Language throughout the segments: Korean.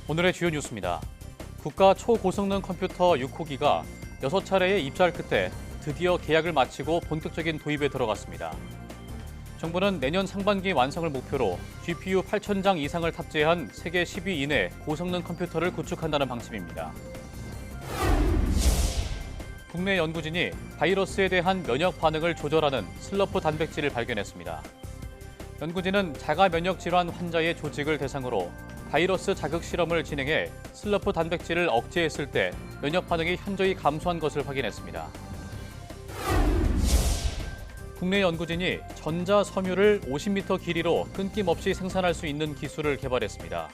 오늘의 주요 뉴스입니다. 국가 초고성능 컴퓨터 6호기가 6차례의 입찰 끝에 드디어 계약을 마치고 본격적인 도입에 들어갔습니다. 정부는 내년 상반기 완성을 목표로 GPU 8,000장 이상을 탑재한 세계 10위 이내 고성능 컴퓨터를 구축한다는 방침입니다. 국내 연구진이 바이러스에 대한 면역 반응을 조절하는 슬러프 단백질을 발견했습니다. 연구진은 자가 면역 질환 환자의 조직을 대상으로 바이러스 자극 실험을 진행해 슬러프 단백질을 억제했을 때 면역 반응이 현저히 감소한 것을 확인했습니다. 국내 연구진이 전자 섬유를 50m 길이로 끊김없이 생산할 수 있는 기술을 개발했습니다.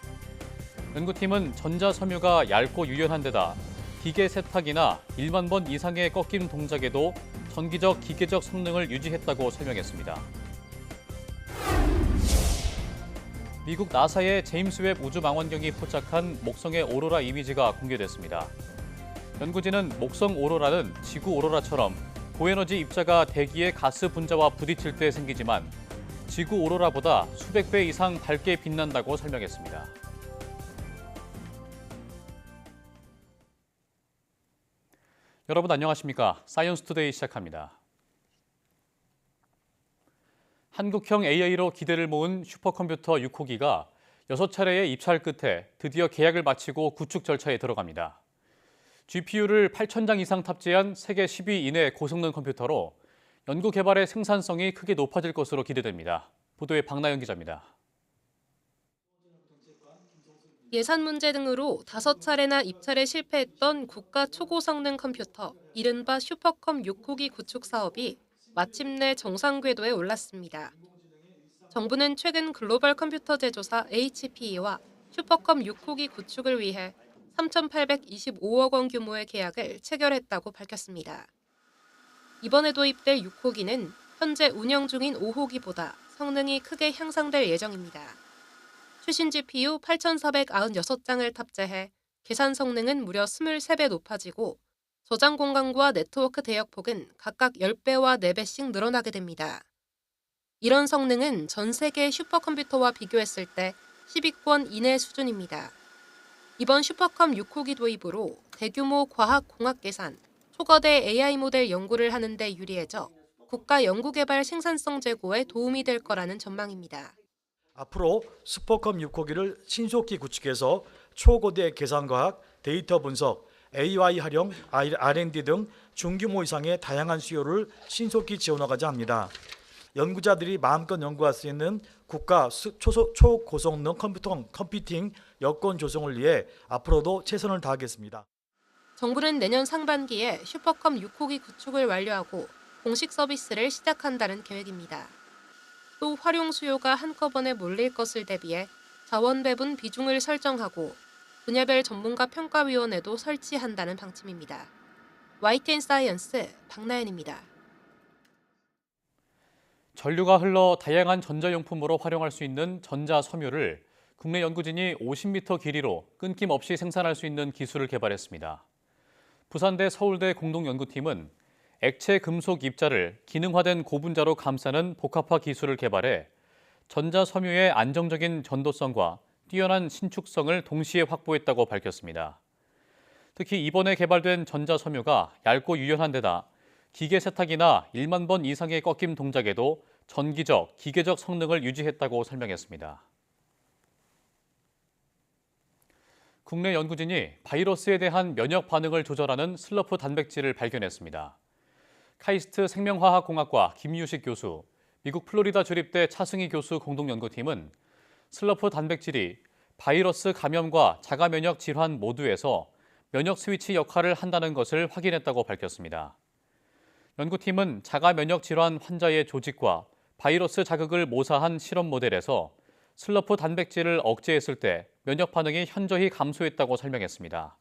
연구팀은 전자 섬유가 얇고 유연한 데다 기계 세탁이나 1만 번 이상의 꺾임 동작에도 전기적, 기계적 성능을 유지했다고 설명했습니다. 미국 나사의 제임스 웹 우주망원경이 포착한 목성의 오로라 이미지가 공개됐습니다. 연구진은 목성 오로라는 지구 오로라처럼 고에너지 입자가 대기의 가스 분자와 부딪힐 때 생기지만 지구 오로라보다 수백 배 이상 밝게 빛난다고 설명했습니다. 여러분 안녕하십니까? 사이언스 투데이 시작합니다. 한국형 AI로 기대를 모은 슈퍼컴퓨터 6호기가 6차례의 입찰 끝에 드디어 계약을 마치고 구축 절차에 들어갑니다. GPU를 8,000장 이상 탑재한 세계 10위 이내 고성능 컴퓨터로 연구 개발의 생산성이 크게 높아질 것으로 기대됩니다. 보도에 박나영 기자입니다. 예산 문제 등으로 5차례나 입찰에 실패했던 국가 초고성능 컴퓨터, 이른바 슈퍼컴 6호기 구축 사업이 마침내 정상 궤도에 올랐습니다. 정부는 최근 글로벌 컴퓨터 제조사 HPE와 슈퍼컴 6호기 구축을 위해 3,825억 원 규모의 계약을 체결했다고 밝혔습니다. 이번에 도입될 6호기는 현재 운영 중인 5호기보다 성능이 크게 향상될 예정입니다. 최신 GPU 8,496장을 탑재해 계산 성능은 무려 23배 높아지고 저장 공간과 네트워크 대역폭은 각각 10배와 4배씩 늘어나게 됩니다. 이런 성능은 전 세계 슈퍼컴퓨터와 비교했을 때 10위권 이내 수준입니다. 이번 슈퍼컴 6호기 도입으로 대규모 과학-공학 계산, 초거대 AI 모델 연구를 하는 데 유리해져 국가 연구개발 생산성 제고에 도움이 될 거라는 전망입니다. 앞으로 슈퍼컴 6호기를 신속히 구축해서 초고대 계산과학, 데이터 분석, AI 활용, R&D 등 중규모 이상의 다양한 수요를 신속히 지원하고자 합니다. 연구자들이 마음껏 연구할 수 있는 국가 초고성능 컴퓨팅 여건 조성을 위해 앞으로도 최선을 다하겠습니다. 정부는 내년 상반기에 슈퍼컴 6호기 구축을 완료하고 공식 서비스를 시작한다는 계획입니다. 또 활용 수요가 한꺼번에 몰릴 것을 대비해 자원 배분 비중을 설정하고 분야별 전문가 평가위원회도 설치한다는 방침입니다. YTN 사이언스 박나연입니다. 전류가 흘러 다양한 전자용품으로 활용할 수 있는 전자 섬유를 국내 연구진이 50m 길이로 끊김없이 생산할 수 있는 기술을 개발했습니다. 부산대 서울대 공동연구팀은 액체 금속 입자를 기능화된 고분자로 감싸는 복합화 기술을 개발해 전자 섬유의 안정적인 전도성과 뛰어난 신축성을 동시에 확보했다고 밝혔습니다. 특히 이번에 개발된 전자 섬유가 얇고 유연한 데다 기계 세탁이나 1만 번 이상의 꺾임 동작에도 전기적, 기계적 성능을 유지했다고 설명했습니다. 국내 연구진이 바이러스에 대한 면역 반응을 조절하는 슬러프 단백질을 발견했습니다. 카이스트 생명화학공학과 김유식 교수, 미국 플로리다 주립대 차승희 교수 공동연구팀은 슬러프 단백질이 바이러스 감염과 자가 면역 질환 모두에서 면역 스위치 역할을 한다는 것을 확인했다고 밝혔습니다. 연구팀은 자가 면역 질환 환자의 조직과 바이러스 자극을 모사한 실험 모델에서 슬러프 단백질을 억제했을 때 면역 반응이 현저히 감소했다고 설명했습니다.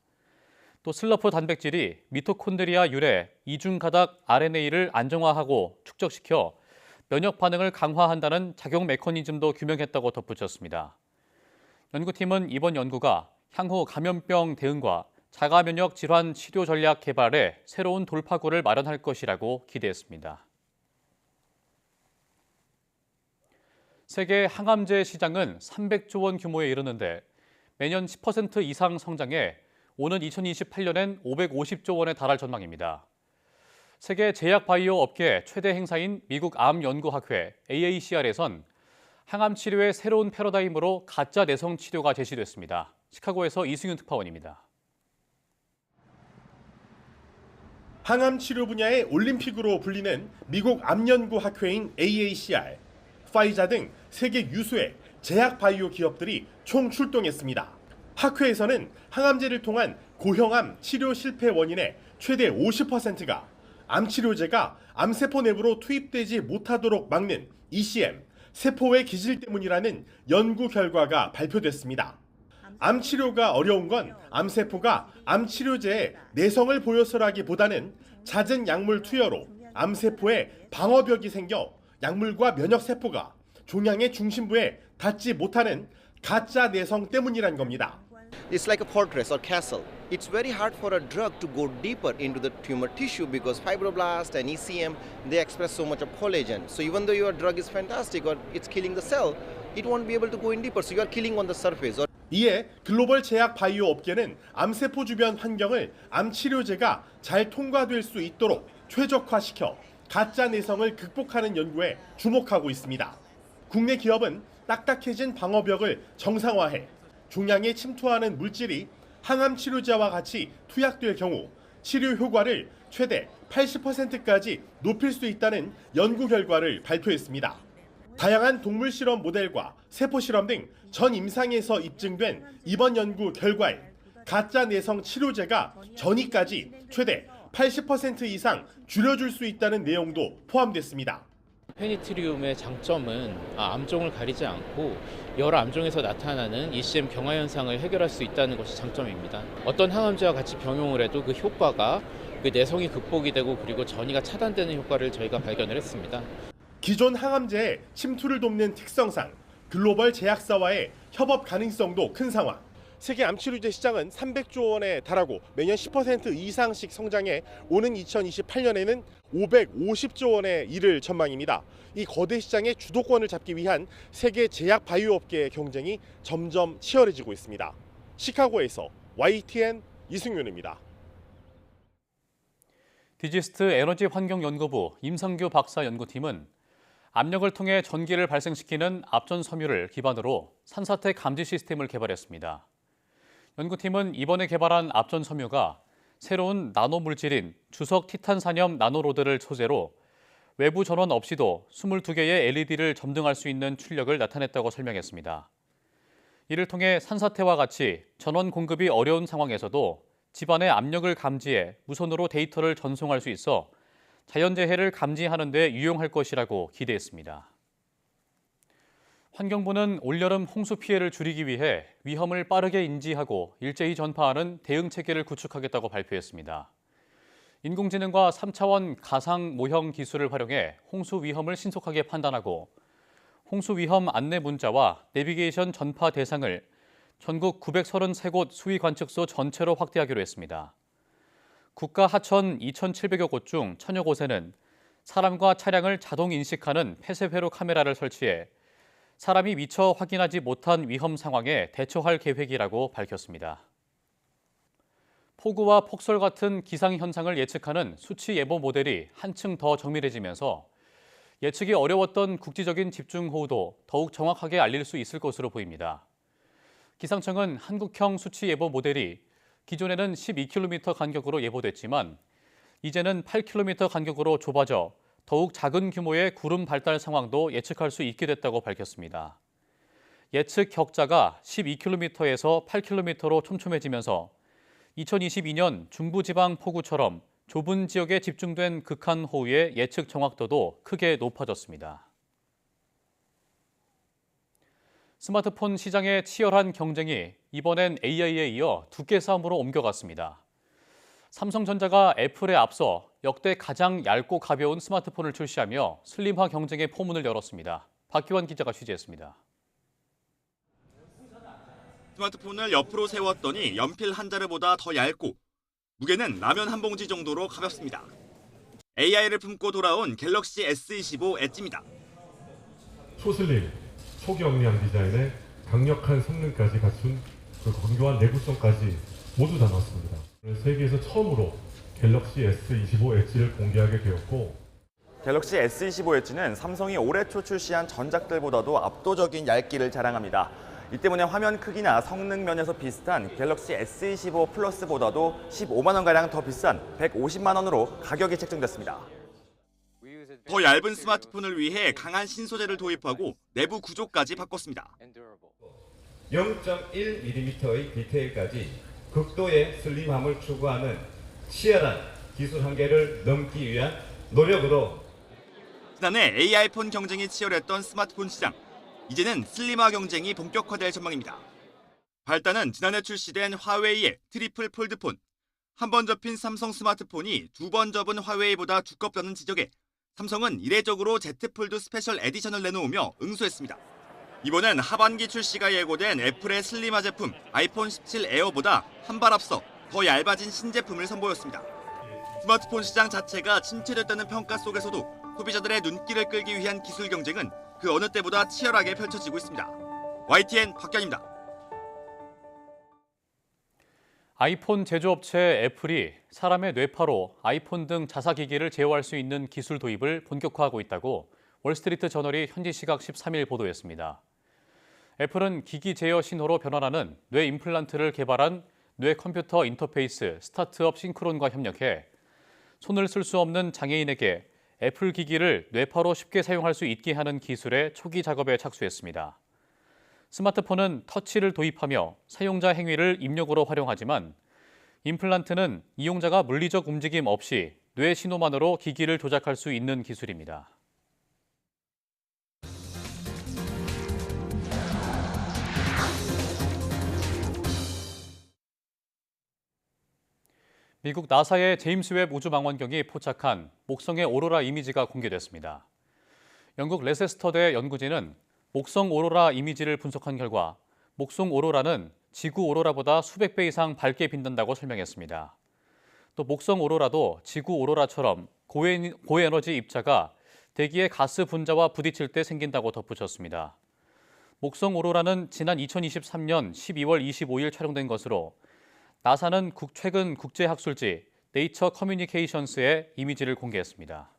또 슬러프 단백질이 미토콘드리아 유래 이중 가닥 RNA를 안정화하고 축적시켜 면역 반응을 강화한다는 작용 메커니즘도 규명했다고 덧붙였습니다. 연구팀은 이번 연구가 향후 감염병 대응과 자가 면역 질환 치료 전략 개발에 새로운 돌파구를 마련할 것이라고 기대했습니다. 세계 항암제 시장은 300조 원 규모에 이르는데 매년 10% 이상 성장해 오는 2028년엔 550조 원에 달할 전망입니다. 세계 제약 바이오 업계 최대 행사인 미국 암연구학회 AACR에선 항암 치료의 새로운 패러다임으로 가짜 내성 치료가 제시됐습니다. 시카고에서 이승윤 특파원입니다. 항암 치료 분야의 올림픽으로 불리는 미국 암연구학회인 AACR, 파이자 등 세계 유수의 제약 바이오 기업들이 총 출동했습니다. 학회에서는 항암제를 통한 고형암 치료 실패 원인의 최대 50%가 암치료제가 암세포 내부로 투입되지 못하도록 막는 ECM, 세포의 기질 때문이라는 연구 결과가 발표됐습니다. 암치료가 어려운 건 암세포가 암치료제에 내성을 보여서라기보다는 잦은 약물 투여로 암세포에 방어벽이 생겨 약물과 면역세포가 종양의 중심부에 닿지 못하는 가짜 내성 때문이란 겁니다. It's like a fortress or castle. It's very hard for a drug to go deeper into the tumor tissue because fibroblast and ECM, they express so much of collagen. So even though your drug is fantastic or it's killing the cell, it won't be able to go in deeper. So you are killing on the surface. 이에 글로벌 제약 바이오 업계는 암세포 주변 환경을 암치료제가 잘 통과될 수 있도록 최적화시켜 가짜 내성을 극복하는 연구에 주목하고 있습니다. 국내 기업은 딱딱해진 방어벽을 정상화해 종양에 침투하는 물질이 항암 치료제와 같이 투약될 경우 치료 효과를 최대 80%까지 높일 수 있다는 연구 결과를 발표했습니다. 다양한 동물 실험 모델과 세포 실험 등 전 임상에서 입증된 이번 연구 결과에 가짜 내성 치료제가 전이까지 최대 80% 이상 줄여줄 수 있다는 내용도 포함됐습니다. 페니트리움의 장점은 암종을 가리지 않고 여러 암종에서 나타나는 ECM 경화 현상을 해결할 수 있다는 것이 장점입니다. 어떤 항암제와 같이 병용을 해도 그 효과가 그 내성이 극복이 되고 그리고 전이가 차단되는 효과를 저희가 발견을 했습니다. 기존 항암제의 침투를 돕는 특성상 글로벌 제약사와의 협업 가능성도 큰 상황. 세계 암치료제 시장은 300조 원에 달하고 매년 10% 이상씩 성장해 오는 2028년에는 550조 원에 이를 전망입니다. 이 거대 시장의 주도권을 잡기 위한 세계 제약 바이오 업계의 경쟁이 점점 치열해지고 있습니다. 시카고에서 YTN 이승윤입니다. 디지스트 에너지환경연구부 임성규 박사 연구팀은 압력을 통해 전기를 발생시키는 압전 섬유를 기반으로 산사태 감지 시스템을 개발했습니다. 연구팀은 이번에 개발한 압전 섬유가 새로운 나노 물질인 주석 티탄산염 나노로드를 소재로 외부 전원 없이도 22개의 LED를 점등할 수 있는 출력을 나타냈다고 설명했습니다. 이를 통해 산사태와 같이 전원 공급이 어려운 상황에서도 집안의 압력을 감지해 무선으로 데이터를 전송할 수 있어 자연재해를 감지하는 데 유용할 것이라고 기대했습니다. 환경부는 올여름 홍수 피해를 줄이기 위해 위험을 빠르게 인지하고 일제히 전파하는 대응 체계를 구축하겠다고 발표했습니다. 인공지능과 3차원 가상 모형 기술을 활용해 홍수 위험을 신속하게 판단하고 홍수 위험 안내 문자와 내비게이션 전파 대상을 전국 933곳 수위 관측소 전체로 확대하기로 했습니다. 국가 하천 2,700여 곳 중 1,000여 곳에는 사람과 차량을 자동 인식하는 폐쇄회로 카메라를 설치해 사람이 미처 확인하지 못한 위험 상황에 대처할 계획이라고 밝혔습니다. 폭우와 폭설 같은 기상현상을 예측하는 수치 예보 모델이 한층 더 정밀해지면서 예측이 어려웠던 국지적인 집중호우도 더욱 정확하게 알릴 수 있을 것으로 보입니다. 기상청은 한국형 수치 예보 모델이 기존에는 12km 간격으로 예보됐지만 이제는 8km 간격으로 좁아져 더욱 작은 규모의 구름 발달 상황도 예측할 수 있게 됐다고 밝혔습니다. 예측 격자가 12km에서 8km로 촘촘해지면서 2022년 중부지방 폭우처럼 좁은 지역에 집중된 극한호우의 예측 정확도도 크게 높아졌습니다. 스마트폰 시장의 치열한 경쟁이 이번엔 AI에 이어 두께 싸움으로 옮겨갔습니다. 삼성전자가 애플에 앞서 역대 가장 얇고 가벼운 스마트폰을 출시하며 슬림화 경쟁의 포문을 열었습니다. 박기환 기자가 취재했습니다. 스마트폰을 옆으로 세웠더니 연필 한 자루보다 더 얇고 무게는 라면 한 봉지 정도로 가볍습니다. AI를 품고 돌아온 갤럭시 S25 엣지입니다. 초슬림, 초경량 디자인에 강력한 성능까지 갖춘 그 건조한 내구성까지 모두 담았습니다. 세계에서 처음으로 갤럭시 S25 엣지를 공개하게 되었고, 갤럭시 S25 엣지는 삼성이 올해 초 출시한 전작들보다도 압도적인 얇기를 자랑합니다. 이 때문에 화면 크기나 성능 면에서 비슷한 갤럭시 S25 플러스보다도 15만 원가량 더 비싼 150만 원으로 가격이 책정됐습니다. 더 얇은 스마트폰을 위해 강한 신소재를 도입하고 내부 구조까지 바꿨습니다. 0.1mm의 디테일까지 극도의 슬림함을 추구하는 치열한 기술 한계를 넘기 위한 노력으로 지난해 AI폰 경쟁이 치열했던 스마트폰 시장. 이제는 슬림화 경쟁이 본격화될 전망입니다. 발단은 지난해 출시된 화웨이의 트리플 폴드폰. 한 번 접힌 삼성 스마트폰이 두 번 접은 화웨이보다 두껍다는 지적에 삼성은 이례적으로 Z 폴드 스페셜 에디션을 내놓으며 응수했습니다. 이번엔 하반기 출시가 예고된 애플의 슬림화 제품 아이폰 17 에어보다 한 발 앞서 더 얇아진 신제품을 선보였습니다. 스마트폰 시장 자체가 침체됐다는 평가 속에서도 소비자들의 눈길을 끌기 위한 기술 경쟁은 그 어느 때보다 치열하게 펼쳐지고 있습니다. YTN 박견입니다. 아이폰 제조업체 애플이 사람의 뇌파로 아이폰 등 자사기기를 제어할 수 있는 기술 도입을 본격화하고 있다고 월스트리트 저널이 현지 시각 13일 보도했습니다. 애플은 기기 제어 신호로 변환하는 뇌 임플란트를 개발한 뇌 컴퓨터 인터페이스 스타트업 싱크론과 협력해 손을 쓸 수 없는 장애인에게 애플 기기를 뇌파로 쉽게 사용할 수 있게 하는 기술의 초기 작업에 착수했습니다. 스마트폰은 터치를 도입하며 사용자 행위를 입력으로 활용하지만 임플란트는 이용자가 물리적 움직임 없이 뇌 신호만으로 기기를 조작할 수 있는 기술입니다. 미국 나사의 제임스 웹 우주망원경이 포착한 목성의 오로라 이미지가 공개됐습니다. 영국 레세스터대 연구진은 목성 오로라 이미지를 분석한 결과 목성 오로라는 지구 오로라보다 수백 배 이상 밝게 빛난다고 설명했습니다. 또 목성 오로라도 지구 오로라처럼 고에너지 입자가 대기의 가스 분자와 부딪힐 때 생긴다고 덧붙였습니다. 목성 오로라는 지난 2023년 12월 25일 촬영된 것으로 나사는 최근 국제학술지 네이처 커뮤니케이션스에 이미지를 공개했습니다.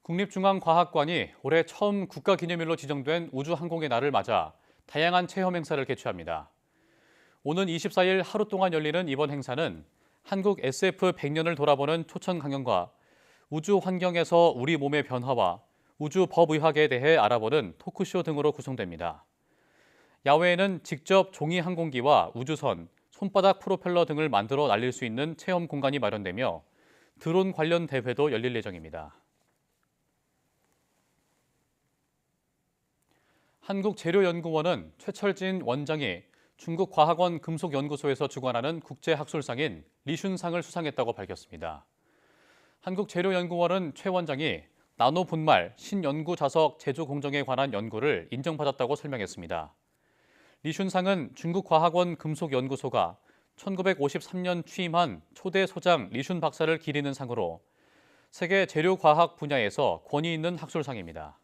국립중앙과학관이 올해 처음 국가기념일로 지정된 우주항공의 날을 맞아 다양한 체험 행사를 개최합니다. 오는 24일 하루 동안 열리는 이번 행사는 한국 SF 100년을 돌아보는 초청 강연과 우주 환경에서 우리 몸의 변화와 우주 법의학에 대해 알아보는 토크쇼 등으로 구성됩니다. 야외에는 직접 종이 항공기와 우주선, 손바닥 프로펠러 등을 만들어 날릴 수 있는 체험 공간이 마련되며 드론 관련 대회도 열릴 예정입니다. 한국재료연구원은 최철진 원장이 중국 과학원 금속연구소에서 주관하는 국제학술상인 리슌상을 수상했다고 밝혔습니다. 한국재료연구원은 최 원장이 나노 분말, 신연구 자석 제조 공정에 관한 연구를 인정받았다고 설명했습니다. 리슌상은 중국 과학원 금속연구소가 1953년 취임한 초대 소장 리슌 박사를 기리는 상으로 세계 재료과학 분야에서 권위 있는 학술상입니다.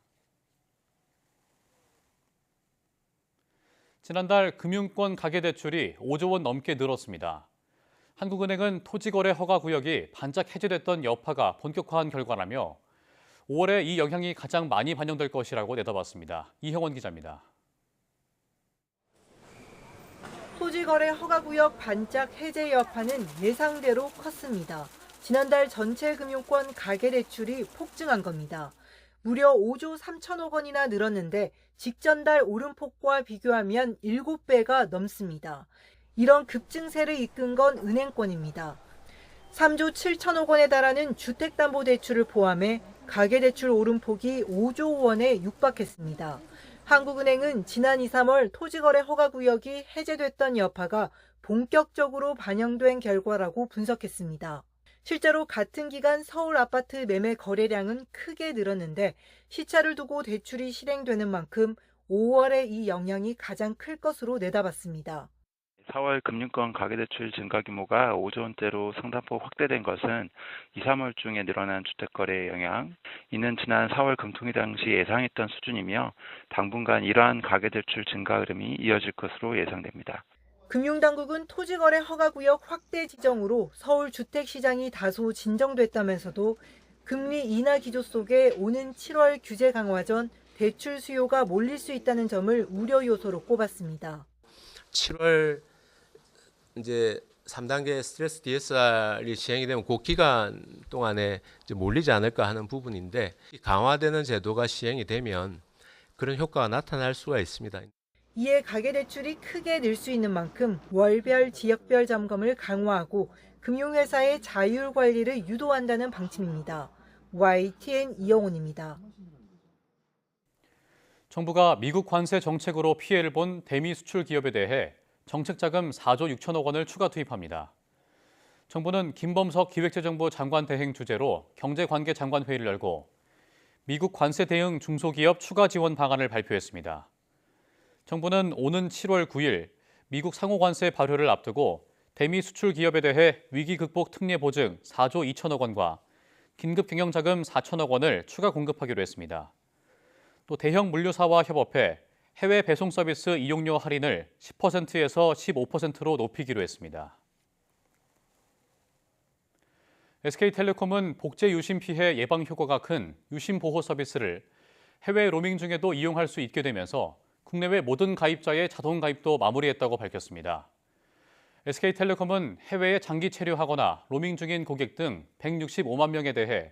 지난달 금융권 가계대출이 5조 원 넘게 늘었습니다. 한국은행은 토지거래 허가구역이 반짝 해제됐던 여파가 본격화한 결과라며 5월에 이 영향이 가장 많이 반영될 것이라고 내다봤습니다. 이형원 기자입니다. 토지거래 허가구역 반짝 해제 여파는 예상대로 컸습니다. 지난달 전체 금융권 가계대출이 폭증한 겁니다. 무려 5조 3천억 원이나 늘었는데 직전달 오름폭과 비교하면 7배가 넘습니다. 이런 급증세를 이끈 건 은행권입니다. 3조 7천억 원에 달하는 주택담보대출을 포함해 가계대출 오름폭이 5조 원에 육박했습니다. 한국은행은 지난 2, 3월 토지거래 허가구역이 해제됐던 여파가 본격적으로 반영된 결과라고 분석했습니다. 실제로 같은 기간 서울 아파트 매매 거래량은 크게 늘었는데 시차를 두고 대출이 실행되는 만큼 5월에 이 영향이 가장 클 것으로 내다봤습니다. 4월 금융권 가계대출 증가 규모가 5조 원대로 상당폭 확대된 것은 2, 3월 중에 늘어난 주택거래의 영향, 이는 지난 4월 금통위 당시 예상했던 수준이며 당분간 이러한 가계대출 증가 흐름이 이어질 것으로 예상됩니다. 금융당국은 토지거래 허가구역 확대 지정으로 서울 주택시장이 다소 진정됐다면서도 금리 인하 기조 속에 오는 7월 규제 강화 전 대출 수요가 몰릴 수 있다는 점을 우려 요소로 꼽았습니다. 7월 이제 3단계 스트레스 DSR이 시행이 되면 그 기간 동안에 이제 몰리지 않을까 하는 부분인데 강화되는 제도가 시행이 되면 그런 효과가 나타날 수가 있습니다. 이에 가계대출이 크게 늘 수 있는 만큼 월별, 지역별 점검을 강화하고 금융회사의 자율 관리를 유도한다는 방침입니다. YTN 이영훈입니다. 정부가 미국 관세 정책으로 피해를 본 대미 수출 기업에 대해 정책자금 4조 6천억 원을 추가 투입합니다. 정부는 김범석 기획재정부 장관 대행 주재로 경제관계장관회의를 열고 미국 관세 대응 중소기업 추가 지원 방안을 발표했습니다. 정부는 오는 7월 9일 미국 상호관세 발효를 앞두고 대미 수출 기업에 대해 위기 극복 특례 보증 4조 2천억 원과 긴급 경영자금 4천억 원을 추가 공급하기로 했습니다. 또 대형 물류사와 협업해 해외 배송 서비스 이용료 할인을 10%에서 15%로 높이기로 했습니다. SK텔레콤은 복제 유심 피해 예방 효과가 큰 유심 보호 서비스를 해외 로밍 중에도 이용할 수 있게 되면서 국내외 모든 가입자의 자동 가입도 마무리했다고 밝혔습니다. SK텔레콤은 해외에 장기 체류하거나 로밍 중인 고객 등 165만 명에 대해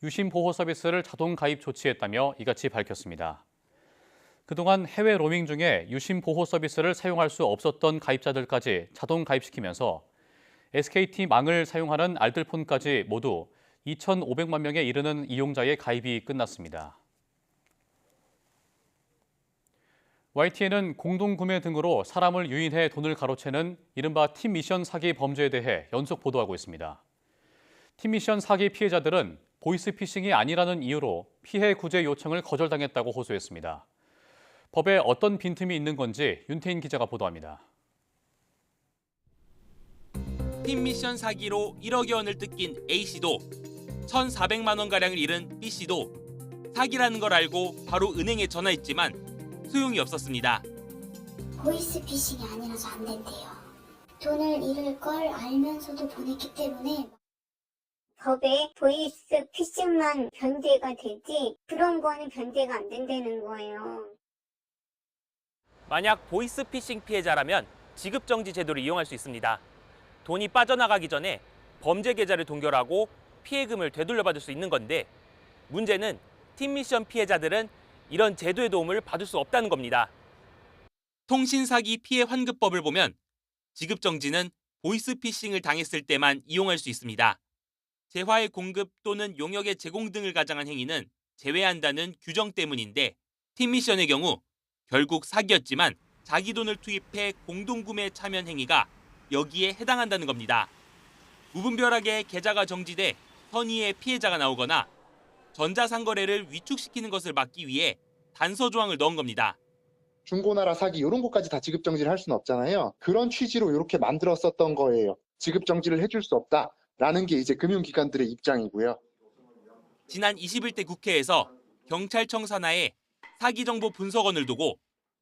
유심 보호 서비스를 자동 가입 조치했다며 이같이 밝혔습니다. 그동안 해외 로밍 중에 유심 보호 서비스를 사용할 수 없었던 가입자들까지 자동 가입시키면서 SKT망을 사용하는 알뜰폰까지 모두 2,500만 명에 이르는 이용자의 가입이 끝났습니다. YTN은 공동구매 등으로 사람을 유인해 돈을 가로채는 이른바 팀미션 사기 범죄에 대해 연속 보도하고 있습니다. 팀미션 사기 피해자들은 보이스피싱이 아니라는 이유로 피해 구제 요청을 거절당했다고 호소했습니다. 법에 어떤 빈틈이 있는 건지 윤태인 기자가 보도합니다. 팀미션 사기로 1억여 원을 뜯긴 A씨도 1,400만 원가량을 잃은 B씨도 사기라는 걸 알고 바로 은행에 전화했지만 소용이 없었습니다. 보이스피싱이 아니라서 안 된대요. 돈을 잃을 걸 알면서도 보냈기 때문에 법에 보이스피싱만 변제가 되지 그런 거는 변제가 안 된다는 거예요. 만약 보이스피싱 피해자라면 지급정지 제도를 이용할 수 있습니다. 돈이 빠져나가기 전에 범죄 계좌를 동결하고 피해금을 되돌려받을 수 있는 건데 문제는 팀미션 피해자들은 이런 제도의 도움을 받을 수 없다는 겁니다. 통신사기 피해 환급법을 보면 지급정지는 보이스피싱을 당했을 때만 이용할 수 있습니다. 재화의 공급 또는 용역의 제공 등을 가장한 행위는 제외한다는 규정 때문인데 팀미션의 경우 결국 사기였지만 자기 돈을 투입해 공동구매에 참여한 행위가 여기에 해당한다는 겁니다. 무분별하게 계좌가 정지돼 선의의 피해자가 나오거나 전자상거래를 위축시키는 것을 막기 위해 단서 조항을 넣은 겁니다. 중고나라 사기 이런 것까지 다 지급정지를 할 수는 없잖아요. 그런 취지로 이렇게 만들었었던 거예요. 지급정지를 해줄 수 없다라는 게 이제 금융기관들의 입장이고요. 지난 21대 국회에서 경찰청 산하에 사기정보 분석원을 두고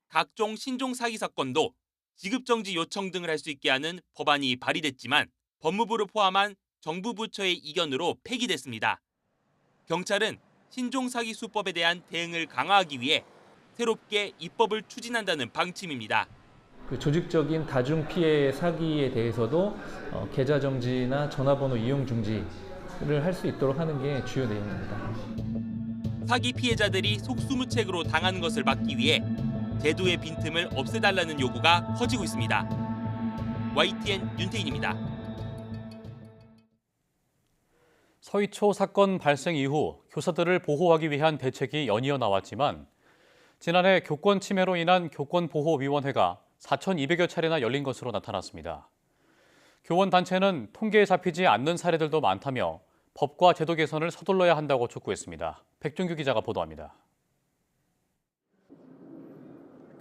각종 신종 사기 사건도 지급정지 요청 등을 할 수 있게 하는 법안이 발의됐지만 법무부를 포함한 정부 부처의 이견으로 폐기됐습니다. 경찰은 신종 사기 수법에 대한 대응을 강화하기 위해 새롭게 입법을 추진한다는 방침입니다. 그 조직적인 다중 피해 사기에 대해서도 계좌 정지나 전화번호 이용 중지를 할 수 있도록 하는 게 주요 내용입니다. 사기 피해자들이 속수무책으로 당하는 것을 막기 위해 제도의 빈틈을 없애달라는 요구가 커지고 있습니다. YTN 윤태인입니다. 서희초 사건 발생 이후 교사들을 보호하기 위한 대책이 연이어 나왔지만 지난해 교권 침해로 인한 교권보호위원회가 4,200여 차례나 열린 것으로 나타났습니다. 교원단체는 통계에 잡히지 않는 사례들도 많다며 법과 제도 개선을 서둘러야 한다고 촉구했습니다. 백준규 기자가 보도합니다.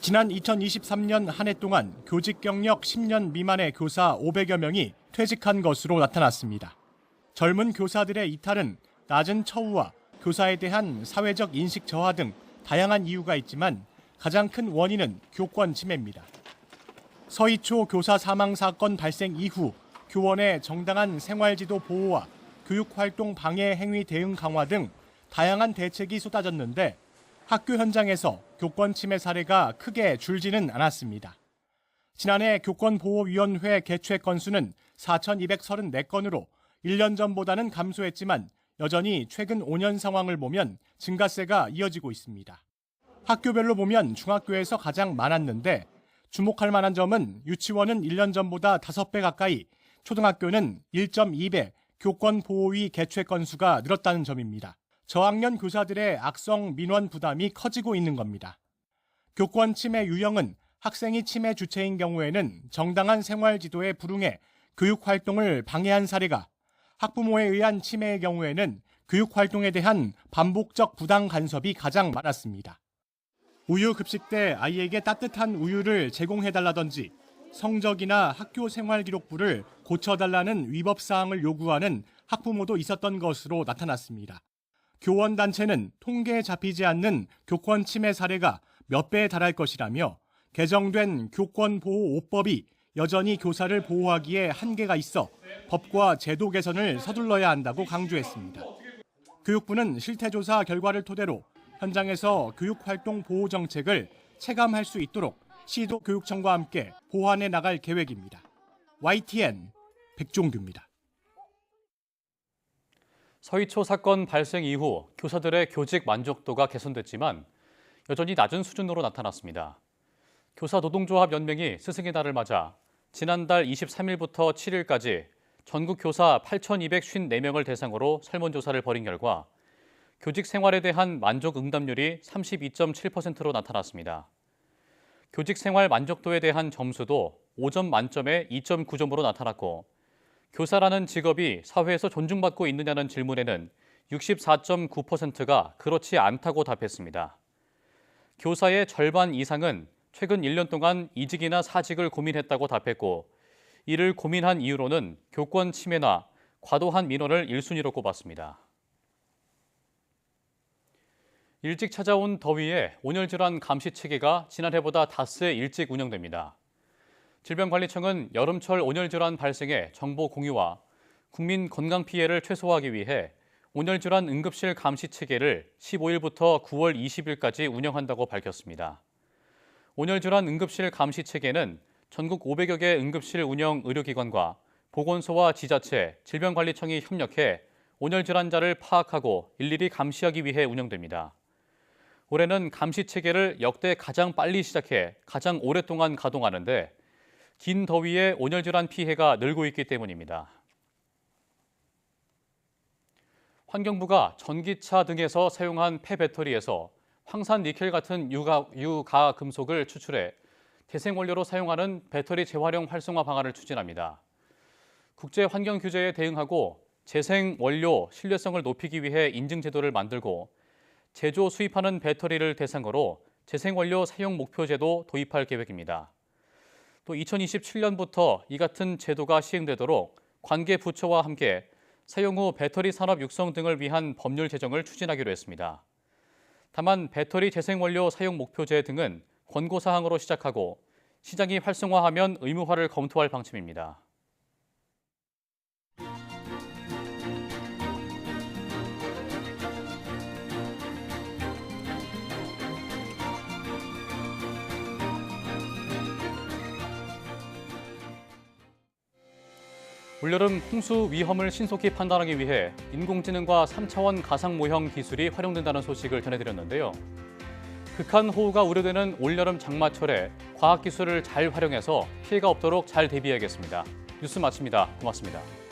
지난 2023년 한 해 동안 교직 경력 10년 미만의 교사 500여 명이 퇴직한 것으로 나타났습니다. 젊은 교사들의 이탈은 낮은 처우와 교사에 대한 사회적 인식 저하 등 다양한 이유가 있지만 가장 큰 원인은 교권 침해입니다. 서희초 교사 사망 사건 발생 이후 교원의 정당한 생활지도 보호와 교육활동 방해 행위 대응 강화 등 다양한 대책이 쏟아졌는데 학교 현장에서 교권 침해 사례가 크게 줄지는 않았습니다. 지난해 교권보호위원회 개최 건수는 4,234건으로 1년 전보다는 감소했지만 여전히 최근 5년 상황을 보면 증가세가 이어지고 있습니다. 학교별로 보면 중학교에서 가장 많았는데 주목할 만한 점은 유치원은 1년 전보다 5배 가까이, 초등학교는 1.2배 교권보호위 개최 건수가 늘었다는 점입니다. 저학년 교사들의 악성 민원 부담이 커지고 있는 겁니다. 교권 침해 유형은 학생이 침해 주체인 경우에는 정당한 생활 지도에 불응해 교육 활동을 방해한 사례가, 학부모에 의한 침해의 경우에는 교육 활동에 대한 반복적 부당 간섭이 가장 많았습니다. 우유 급식 때 아이에게 따뜻한 우유를 제공해달라든지 성적이나 학교 생활기록부를 고쳐달라는 위법 사항을 요구하는 학부모도 있었던 것으로 나타났습니다. 교원단체는 통계에 잡히지 않는 교권 침해 사례가 몇 배에 달할 것이라며 개정된 교권보호 5법이 여전히 교사를 보호하기에 한계가 있어 법과 제도 개선을 서둘러야 한다고 강조했습니다. 교육부는 실태조사 결과를 토대로 현장에서 교육활동 보호 정책을 체감할 수 있도록 시도교육청과 함께 보완해 나갈 계획입니다. YTN 백종규입니다. 서희초 사건 발생 이후 교사들의 교직 만족도가 개선됐지만 여전히 낮은 수준으로 나타났습니다. 교사노동조합연맹이 스승의 날을 맞아 지난달 23일부터 7일까지 전국 교사 8,254명을 대상으로 설문조사를 벌인 결과 교직 생활에 대한 만족 응답률이 32.7%로 나타났습니다. 교직 생활 만족도에 대한 점수도 5점 만점에 2.9점으로 나타났고 교사라는 직업이 사회에서 존중받고 있느냐는 질문에는 64.9%가 그렇지 않다고 답했습니다. 교사의 절반 이상은 최근 1년 동안 이직이나 사직을 고민했다고 답했고 이를 고민한 이유로는 교권 침해나 과도한 민원을 1순위로 꼽았습니다. 일찍 찾아온 더위에 온열질환 감시 체계가 지난해보다 닷새 일찍 운영됩니다. 질병관리청은 여름철 온열질환 발생의 정보 공유와 국민 건강 피해를 최소화하기 위해 온열질환 응급실 감시 체계를 15일부터 9월 20일까지 운영한다고 밝혔습니다. 온열질환 응급실 감시 체계는 전국 500여 개 응급실 운영 의료기관과 보건소와 지자체, 질병관리청이 협력해 온열질환자를 파악하고 일일이 감시하기 위해 운영됩니다. 올해는 감시 체계를 역대 가장 빨리 시작해 가장 오랫동안 가동하는데 긴 더위에 온열질환 피해가 늘고 있기 때문입니다. 환경부가 전기차 등에서 사용한 폐배터리에서 황산니켈 같은 유가금속을 추출해 대생원료로 사용하는 배터리 재활용 활성화 방안을 추진합니다. 국제 환경 규제에 대응하고 재생원료 신뢰성을 높이기 위해 인증제도를 만들고 제조 수입하는 배터리를 대상으로 재생원료 사용 목표제도 도입할 계획입니다. 또 2027년부터 이 같은 제도가 시행되도록 관계 부처와 함께 사용 후 배터리 산업 육성 등을 위한 법률 제정을 추진하기로 했습니다. 다만 배터리 재생원료 사용 목표제 등은 권고사항으로 시작하고 시장이 활성화하면 의무화를 검토할 방침입니다. 올여름 홍수 위험을 신속히 판단하기 위해 인공지능과 3차원 가상 모형 기술이 활용된다는 소식을 전해드렸는데요. 극한 호우가 우려되는 올여름 장마철에 과학기술을 잘 활용해서 피해가 없도록 잘 대비해야겠습니다. 뉴스 마칩니다. 고맙습니다.